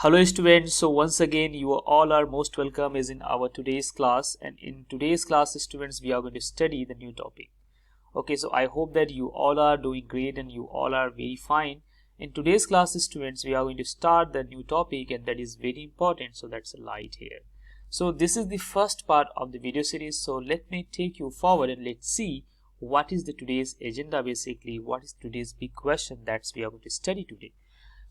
Hello students, so once again you all are most welcome is in our today's class, and in today's class students we are going to study the new topic. Okay, so I hope that you all are doing great and you all are very fine. In today's class students we are going to start the new topic, and that is very important, so that's a light here. So this is the first part of the video series, so let me take you forward and let's see what is the today's agenda, basically what is today's big question that we are going to study today.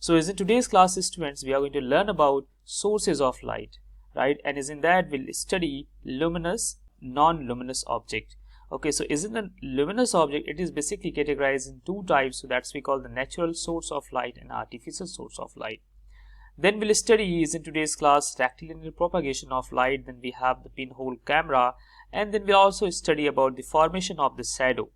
So as in today's class students we are going to learn about sources of light, right? And is in that we'll study luminous, non-luminous object. Okay, so is in a luminous object, it is basically categorized in two types, so that's we call the natural source of light and artificial source of light. Then we'll study is in today's class rectilinear propagation of light, then we have the pinhole camera, and then we'll also study about the formation of the shadow.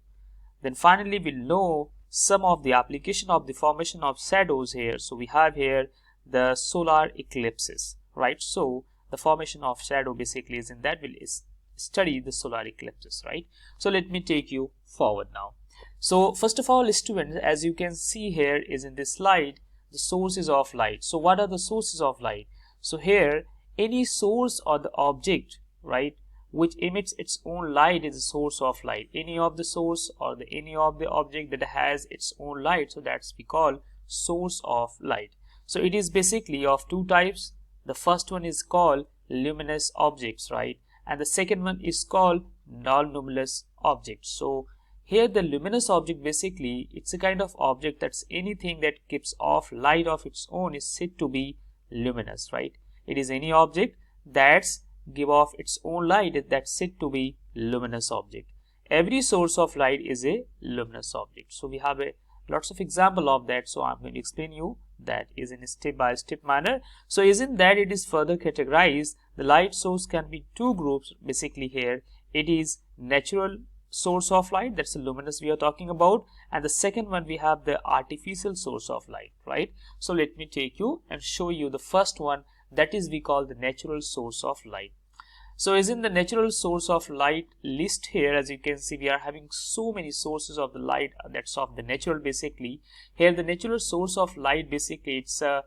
Then finally we'll know some of the application of the formation of shadows here. So we have here the solar eclipses, right? So the formation of shadow basically is in that we'll study the solar eclipses, right? So let me take you forward now. So first of all students, as you can see here is in this slide the sources of light. So what are the sources of light? So here any source or the object, right, which emits its own light is a source of light. Any of the source or any of the object that has its own light, so that's we call source of light. So it is basically of two types. The first one is called luminous objects, right, and the second one is called non-luminous objects. So here the luminous object basically it's a kind of object that's anything that gives off light of its own is said to be luminous, right? It is any object that's give off its own light that's said to be luminous object. Every source of light is a luminous object. So we have lots of example of that, so I'm going to explain you that is in a step-by-step manner. So isn't that it is further categorized, the light source can be two groups basically here. It is natural source of light, that's the luminous we are talking about, and the second one we have the artificial source of light, right? So let me take you and show you the first one, that is we call the natural source of light. So as in the natural source of light list here, as you can see we are having so many sources of the light that's of the natural basically. Here the natural source of light basically it's a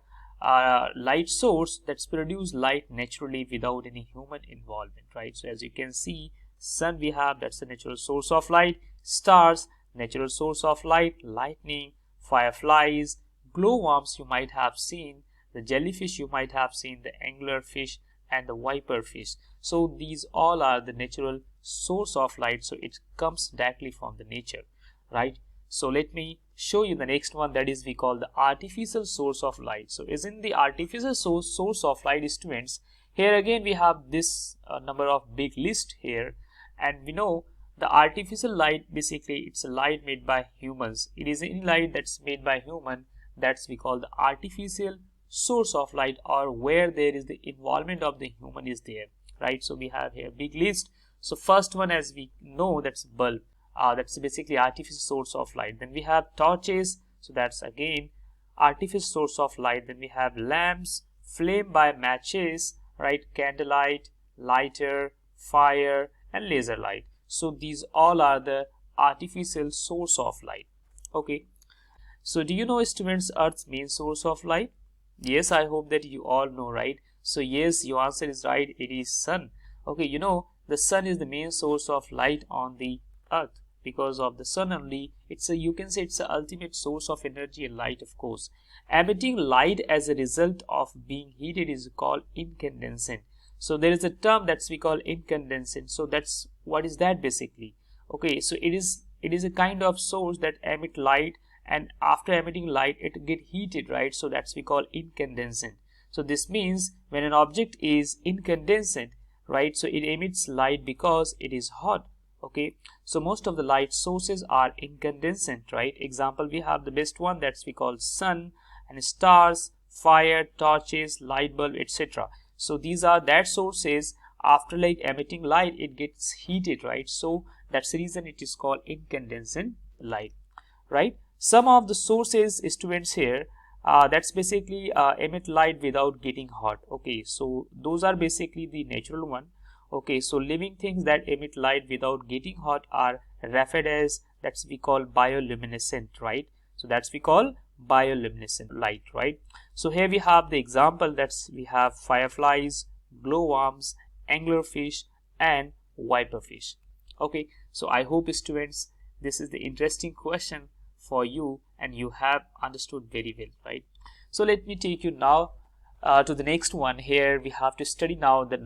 light source that's produce light naturally without any human involvement, right? So as you can see sun we have, that's the natural source of light. Stars, natural source of light. Lightning, fireflies, glowworms you might have seen, the jellyfish you might have seen, the anglerfish and the viper fish. So these all are the natural source of light, so it comes directly from the nature, right? So let me show you the next one, that is we call the artificial source of light. So is in the artificial source of light students, here again we have this number of big list here, and we know the artificial light basically it's a light made by humans. It is any light that's made by human, that's we call the artificial source of light, or where there is the involvement of the human is there, right? So we have here big list. So first one as we know that's bulb, that's basically artificial source of light. Then we have torches, so that's again artificial source of light. Then we have lamps, flame by matches, right, candlelight, lighter, fire and laser light. So these all are the artificial source of light. Okay, so do you know students Earth's main source of light? Yes, I hope that you all know, right? So yes, your answer is right, it is sun. Okay, you know the sun is the main source of light on the earth. Because of the sun only, it's a, you can say it's the ultimate source of energy and light, of course. Emitting light as a result of being heated is called incandescent. So there is a term that's we call incandescent. So that's what is that basically? Okay, so it is a kind of source that emit light, and after emitting light it get heated, right? So that's we call incandescent. So this means when an object is incandescent, right, so it emits light because it is hot. Okay, so most of the light sources are incandescent, right? Example we have the best one, that's we call sun and stars, fire, torches, light bulb, etc. So these are that sources, after like emitting light it gets heated, right? So that's the reason it is called incandescent light, right? Some of the sources students here that's basically emit light without getting hot. Okay, so those are basically the natural one. Okay, so living things that emit light without getting hot are referred as, that's we call bioluminescent, right? So that's we call bioluminescent light, right? So here we have the example, that's we have fireflies, glowworms, anglerfish, and viperfish. Okay, so I hope students this is the interesting question for you and you have understood very well, right? So let me take you now to the next one. Here we have to study now the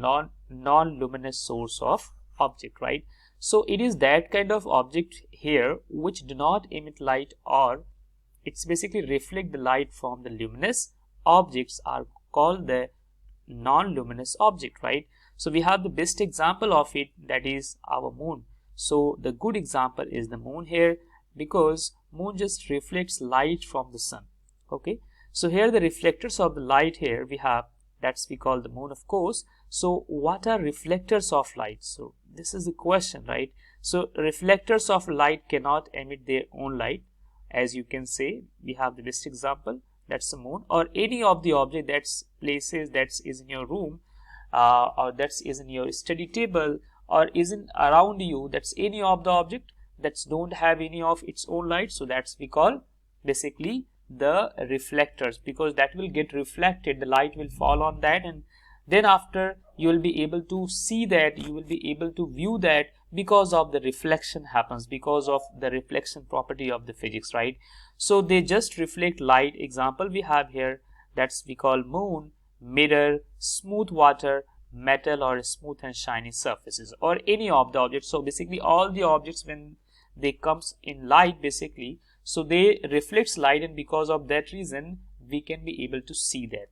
non-luminous source of object, right? So it is that kind of object here which do not emit light, or it's basically reflect the light from the luminous objects, are called the non-luminous object, right? So we have the best example of it, that is our moon. So the good example is the moon here, because moon just reflects light from the sun. Okay, so here the reflectors of the light here we have, that's we call the moon, of course. So what are reflectors of light? So this is the question, right? So reflectors of light cannot emit their own light. As you can say, we have the best example, that's the moon, or any of the object that's places that is in your room, or that is in your study table, or isn't around you, that's any of the object that don't have any of its own light. So that's we call basically the reflectors, because that will get reflected, the light will fall on that, and then after you will be able to see that, you will be able to view that, because of the reflection happens, because of the reflection property of the physics, right? So they just reflect light. Example we have here, that's we call moon, mirror, smooth water, metal, or smooth and shiny surfaces, or any of the objects. So basically all the objects, when they comes in light basically, so they reflects light, and because of that reason we can be able to see that,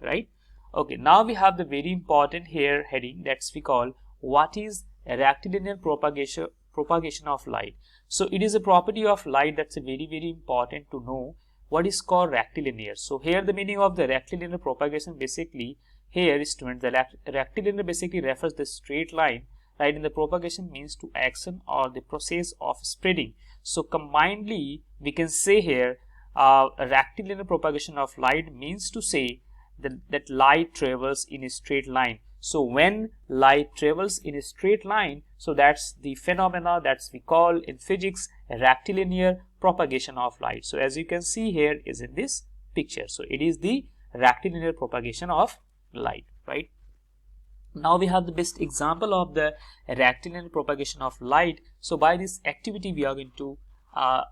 right? Okay, now we have the very important here heading, that's we call what is rectilinear propagation of light. So it is a property of light that's very important to know what is called rectilinear. So here the meaning of the rectilinear propagation basically here, students, the rectilinear basically refers the straight line, right? And the propagation means to action or the process of spreading. So combinedly we can say here a rectilinear propagation of light means to say that light travels in a straight line. So when light travels in a straight line, so that's the phenomena that's we call in physics a rectilinear propagation of light. So as you can see here is in this picture, so it is the rectilinear propagation of light, right? Now we have the best example of the rectilinear propagation of light. So by this activity we are going to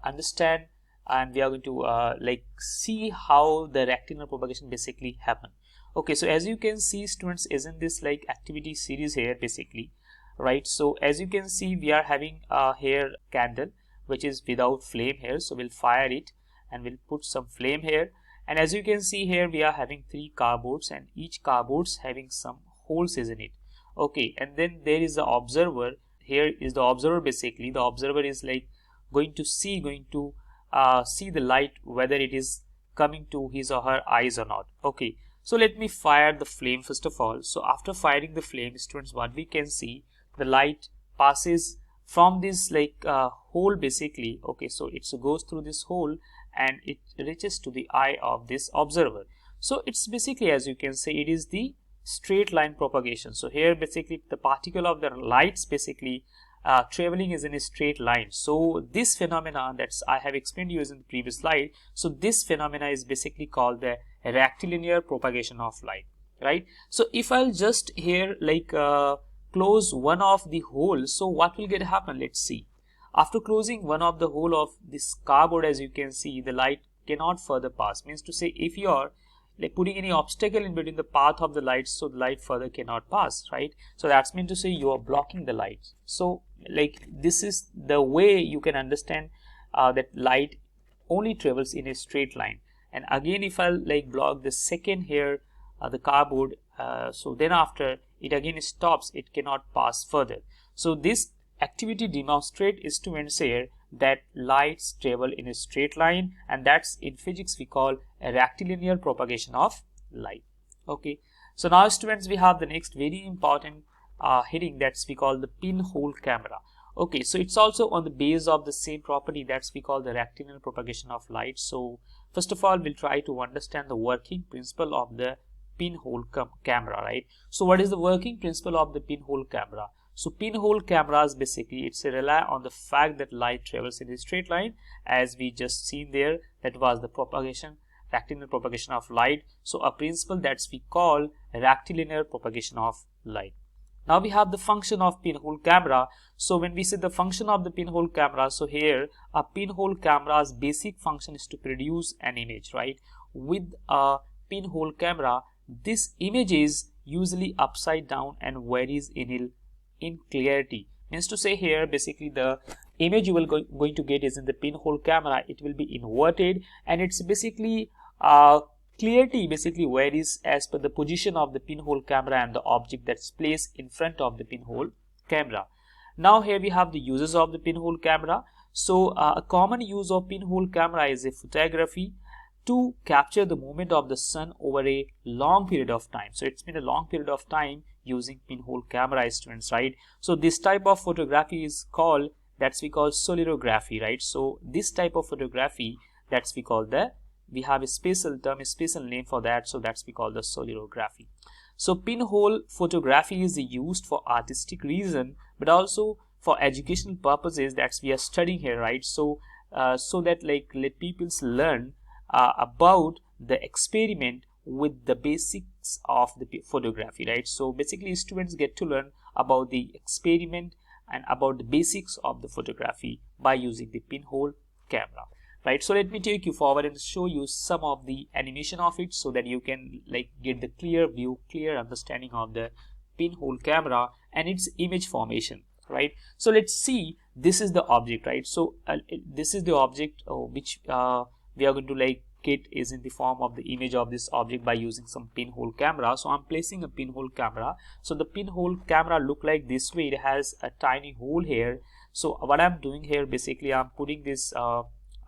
understand, and we are going to like see how the rectilinear propagation basically happen. Okay, so as you can see students, isn't this like activity series here basically, right? So as you can see we are having here candle which is without flame here, so we'll fire it and we'll put some flame here, and as you can see here we are having 3 cardboards, and each cardboard's having some holes in it. Okay, and then there is the observer. Here is the observer basically. The observer is like going to see the light, whether it is coming to his or her eyes or not. Okay, so let me fire the flame first of all. So after firing the flame, students, what we can see, the light passes from this like hole basically. Okay, so it goes through this hole and it reaches to the eye of this observer. So it's basically, as you can say, it is the straight line propagation. So here basically the particle of the lights basically traveling is in a straight line. So this phenomena that's I have explained you is in the previous slide. So this phenomena is basically called the rectilinear propagation of light, right? So if I'll just here like close one of the holes, so what will get happen? Let's see. After closing one of the hole of this cardboard, as you can see, the light cannot further pass. Means to say, if you are like putting any obstacle in between the path of the light, so the light further cannot pass, right? So that's meant to say you are blocking the light. So like this is the way you can understand that light only travels in a straight line. And again, if I'll like block the second here the cardboard, so then after it again stops, it cannot pass further. So this activity demonstrate students here that lights travel in a straight line, and that's in physics we call a rectilinear propagation of light. Okay, so now students we have the next very important heading, that's we call the pinhole camera. Okay, so it's also on the base of the same property, that's we call the rectilinear propagation of light. So first of all we'll try to understand the working principle of the pinhole camera, right? So what is the working principle of the pinhole camera? So pinhole cameras basically it's a rely on the fact that light travels in a straight line, as we just seen there. That was the propagation, rectilinear propagation of light. So a principle that's we call rectilinear propagation of light. Now we have the function of pinhole camera. So when we say the function of the pinhole camera, so here a pinhole camera's basic function is to produce an image, right? With a pinhole camera, this image is usually upside down and varies in clarity. Means to say here basically the image you will going to get is in the pinhole camera, it will be inverted, and it's basically clarity basically varies as per the position of the pinhole camera and the object that's placed in front of the pinhole camera. Now here we have the uses of the pinhole camera. So a common use of pinhole camera is a photography to capture the movement of the sun over a long period of time. So it's been a long period of time using pinhole camera, students, right? So this type of photography is called, that's we call solarography, right? So this type of photography, that's we call we have a special term, a special name for that, so that's we call the solarography. So pinhole photography is used for artistic reason, but also for educational purposes, that's we are studying here, right? So so that like let people learn about the experiment with the basics of the photography, right? So basically students get to learn about the experiment and about the basics of the photography by using the pinhole camera, right? So let me take you forward and show you some of the animation of it, so that you can like get the clear view, clear understanding of the pinhole camera and its image formation, right? So let's see, this is the object, right? So this is the object which we are going to like get is in the form of the image of this object by using some pinhole camera. So I'm placing a pinhole camera. So the pinhole camera look like this way. It has a tiny hole here. So what I'm doing here basically, I'm putting this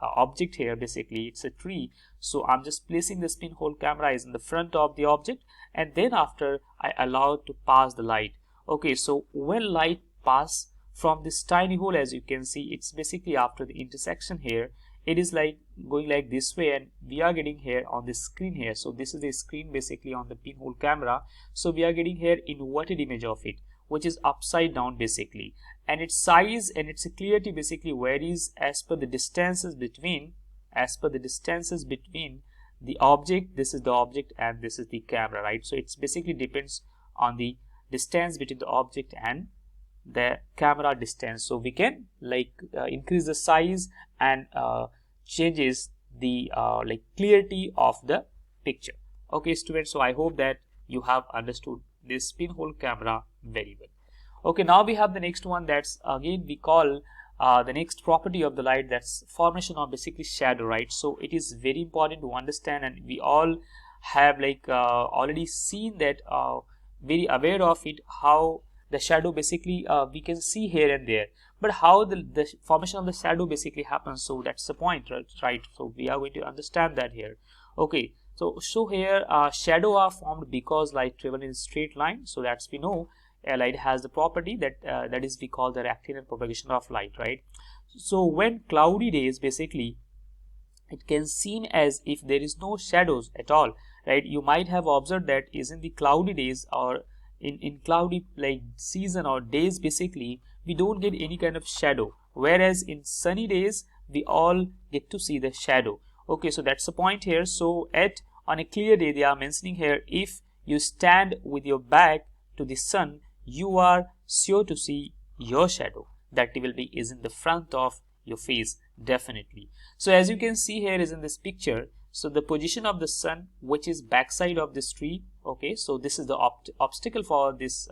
object here, basically it's a tree. So I'm just placing this pinhole camera is in the front of the object, and then after I allow it to pass the light. Okay, so when light pass from this tiny hole, as you can see, it's basically after the intersection here, it is like going like this way, and we are getting here on the screen here. So this is the screen basically on the pinhole camera. So we are getting here inverted image of it, which is upside down basically, and its size and its clarity basically varies as per the distances between the object. This is the object and this is the camera, right? So it's basically depends on the distance between the object and the camera distance. So we can like increase the size and changes the like clarity of the picture. Okay students, so I hope that you have understood this pinhole camera very well. Okay, now we have the next one, that's again we call the next property of the light, that's formation of basically shadow, right? So it is very important to understand, and we all have like already seen that, very aware of it, how the shadow basically we can see here and there, but how the formation of the shadow basically happens. So that's the point, right? So we are going to understand that here. Okay, so here shadow are formed because light travel in a straight line. So that's we know light has the property that that is we call the rectilinear propagation of light, right? So when cloudy days, basically it can seem as if there is no shadows at all, right? You might have observed that is in the cloudy days or in cloudy like season or days, basically we don't get any kind of shadow, whereas in sunny days we all get to see the shadow. Okay, so that's the point here. So on a clear day, they are mentioning here, if you stand with your back to the sun, you are sure to see your shadow that will be is in the front of your face, definitely. So as you can see here is in this picture, so the position of the sun, which is backside of this tree. Okay, so this is the obstacle for this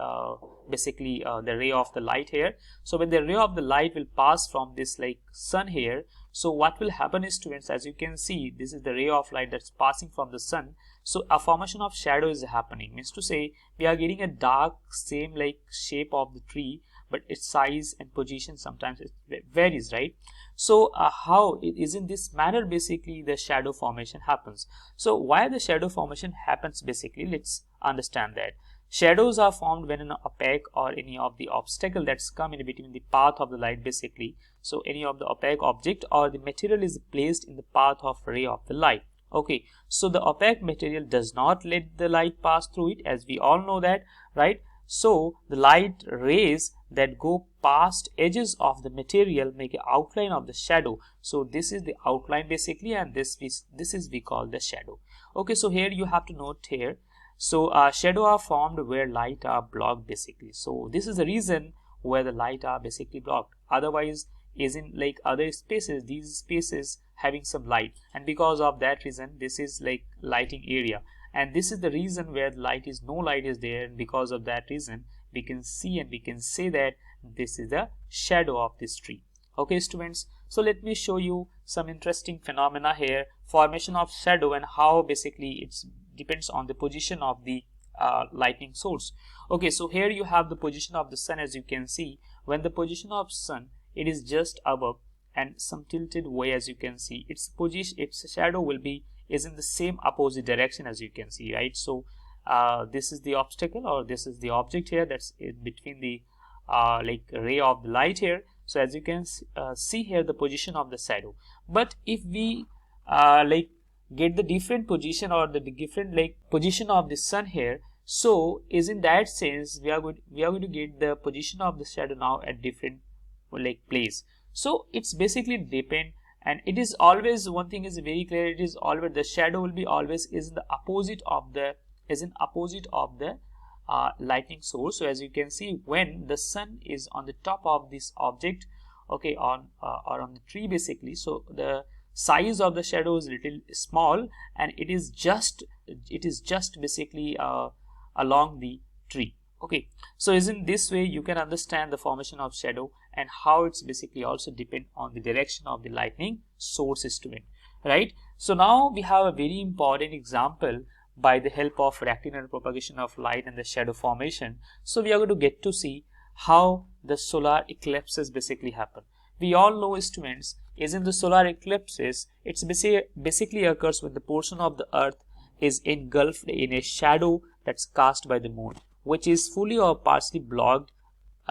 basically the ray of the light here. So when the ray of the light will pass from this like sun here, so what will happen is, students, as you can see, this is the ray of light that's passing from the sun. So a formation of shadow is happening, means to say we are getting a dark same like shape of the tree, but its size and position sometimes it varies, right? So how it is in this manner basically the shadow formation happens. So why the shadow formation happens, basically let's understand that. Shadows are formed when an opaque or any of the obstacle that's come in between the path of the light, basically. So any of the opaque object or the material is placed in the path of ray of the light. Okay, so the opaque material does not let the light pass through it, as we all know that, right? So the light rays that go past edges of the material make an outline of the shadow. So this is the outline basically, and this is we call the shadow. Okay, so here you have to note here. So shadow are formed where light are blocked basically. So this is the reason where the light are basically blocked. Otherwise, is in like other spaces, these spaces having some light, and because of that reason this is like lighting area, and this is the reason where light is no light is there, and because of that reason we can see and we can say that this is the shadow of this tree. Okay students, so let me show you some interesting phenomena here, formation of shadow and how basically it depends on the position of the lightning source. Okay, so here you have the position of the sun. As you can see, when the position of sun, it is just above and some tilted way, as you can see, its position, its shadow will be is in the same opposite direction, as you can see, right? So this is the obstacle, or this is the object here that's in between the like ray of the light here. So as you can see here, the position of the shadow. But if we like get the different position or the different like position of the sun here, so is in that sense we are going to get the position of the shadow now at different like place. So it's basically depend, and it is always, one thing is very clear, it is always the shadow will be always is in the opposite of the lightning source. So as you can see, when the sun is on the top of this object, okay, on or on the tree basically, so the size of the shadow is little small, and it is just basically along the tree. Okay, so is in this way you can understand the formation of shadow and how it's basically also depend on the direction of the lightning source student, right? So now we have a very important example by the help of rectilinear propagation of light and the shadow formation. So we are going to get to see how the solar eclipses basically happen. We all know students, is in the solar eclipses, it's basically occurs when the portion of the earth is engulfed in a shadow that's cast by the moon, which is fully or partially blocked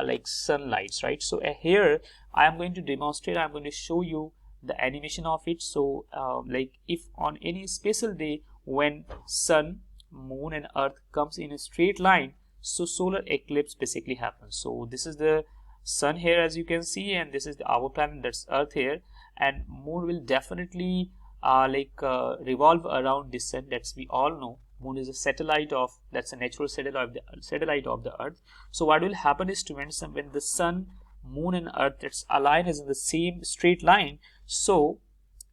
like sunlight, right? So here I am going to demonstrate, I am going to show you the animation of it. So like if on any special day when sun, moon and earth comes in a straight line, so solar eclipse basically happens. So this is the sun here, as you can see, and this is the our planet, that's earth here, and moon will definitely revolve around this sun. That's we all know. Moon is a satellite of, that's a natural satellite of the earth. So what will happen is, students, when the sun, moon and earth, its align is in the same straight line, so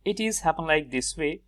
it is happen like this way.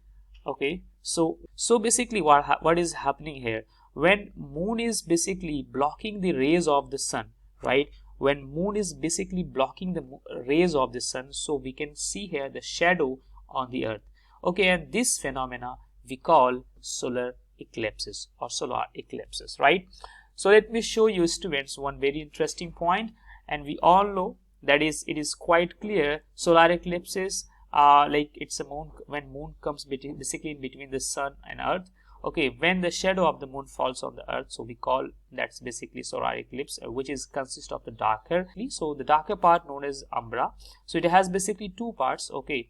Okay, so basically what is happening here, when moon is basically blocking the rays of the sun, right? When moon is basically blocking the rays of the sun, so we can see here the shadow on the earth. Okay, and this phenomena we call solar eclipses or solar eclipses, right? So let me show you, students, one very interesting point, and we all know that is, it is quite clear, solar eclipses like it's a moon, when moon comes basically in between the sun and earth. Okay, when the shadow of the moon falls on the earth, so we call that's basically solar eclipse, which is consist of the darker, so the darker part known as umbra. So it has basically two parts. Okay,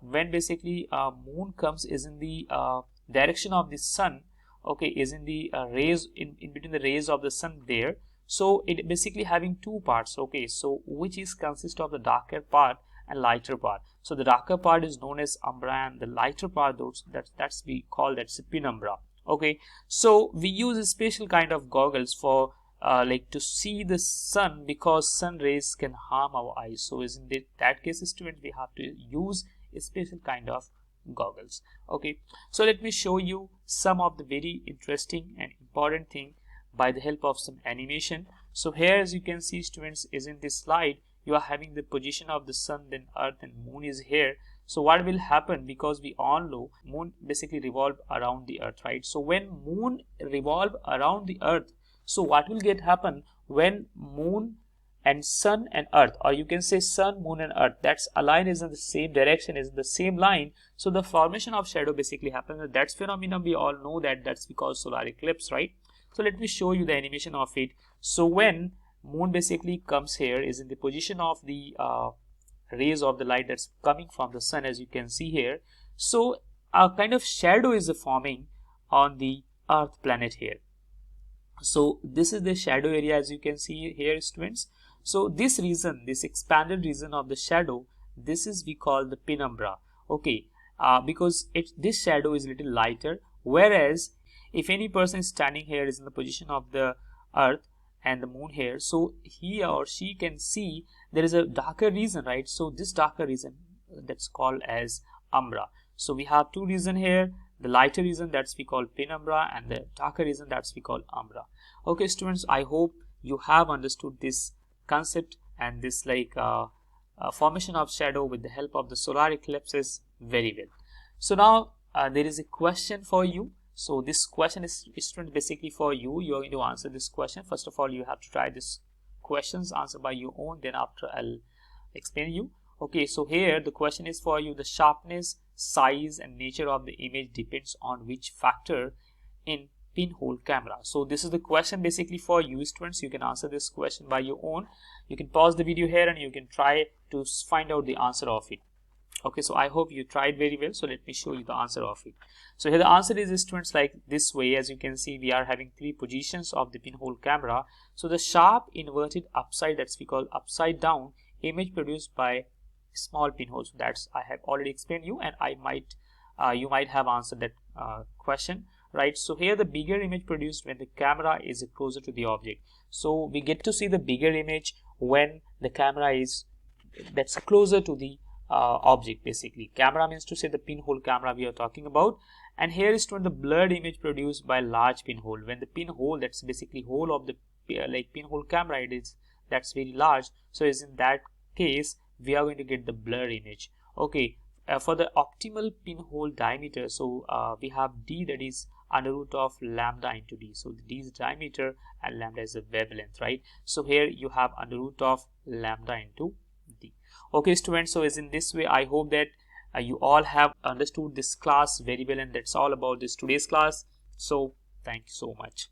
when basically moon comes is in the direction of the sun, okay, is in the rays in between the rays of the sun there. So it basically having two parts. Okay, so which is consist of the darker part and lighter part. So the darker part is known as umbra, and the lighter part, that's we call that penumbra. Okay, so we use a special kind of goggles for like to see the sun, because sun rays can harm our eyes. So is in that case, students, we have to use a special kind of goggles. Okay, so let me show you some of the very interesting and important thing by the help of some animation. So here, as you can see, students, is in this slide you are having the position of the sun, then earth, and moon is here. So what will happen, because we all know moon basically revolve around the earth, right? So when moon revolve around the earth, so what will get happen when moon and sun and earth, or you can say sun, moon and earth, that's align is in the same direction, is in the same line, so the formation of shadow basically happens. That's phenomenon we all know that that's because solar eclipse, right? So let me show you the animation of it. So when moon basically comes here, is in the position of the rays of the light that's coming from the sun, as you can see here, so a kind of shadow is forming on the earth planet here. So this is the shadow area, as you can see here, students. So this region, this expanded region of the shadow, this is we call the penumbra. Okay, because this shadow is a little lighter, whereas if any person is standing here is in the position of the earth and the moon here, so he or she can see there is a darker region, right? So this darker region, that's called as umbra. So we have two regions here, the lighter region that's we call penumbra, and the darker region that's we call umbra. Okay students, I hope you have understood this concept and this formation of shadow with the help of the solar eclipses very well. So now there is a question for you. So this question is student basically for you. You are going to answer this question. First of all, you have to try this questions, answer by your own, then after I'll explain you. Okay, so here the question is for you: the sharpness, size and nature of the image depends on which factor in pinhole camera? So this is the question basically for you students. You can answer this question by your own. You can pause the video here and you can try to find out the answer of it. Okay, so I hope you tried very well. So let me show you the answer of it. So here the answer is, students, like this way. As you can see, we are having three positions of the pinhole camera. So the sharp inverted upside, that's we call upside down image produced by small pinholes. That's I have already explained you, and you might have answered that question, right? So here the bigger image produced when the camera is closer to the object. So we get to see the bigger image when the camera is that's closer to the object. Basically, camera means to say the pinhole camera we are talking about. And here is the blurred image produced by large pinhole. When the pinhole, that's basically hole of the pinhole camera, that's very large. So is in that case we are going to get the blur image. Okay, for the optimal pinhole diameter, so we have d, that is under root of lambda into d. So d is diameter and lambda is the wavelength, right? So here you have under root of lambda into d. Okay students, so is in this way I hope that you all have understood this class very well, and that's all about this today's class. So thank you so much.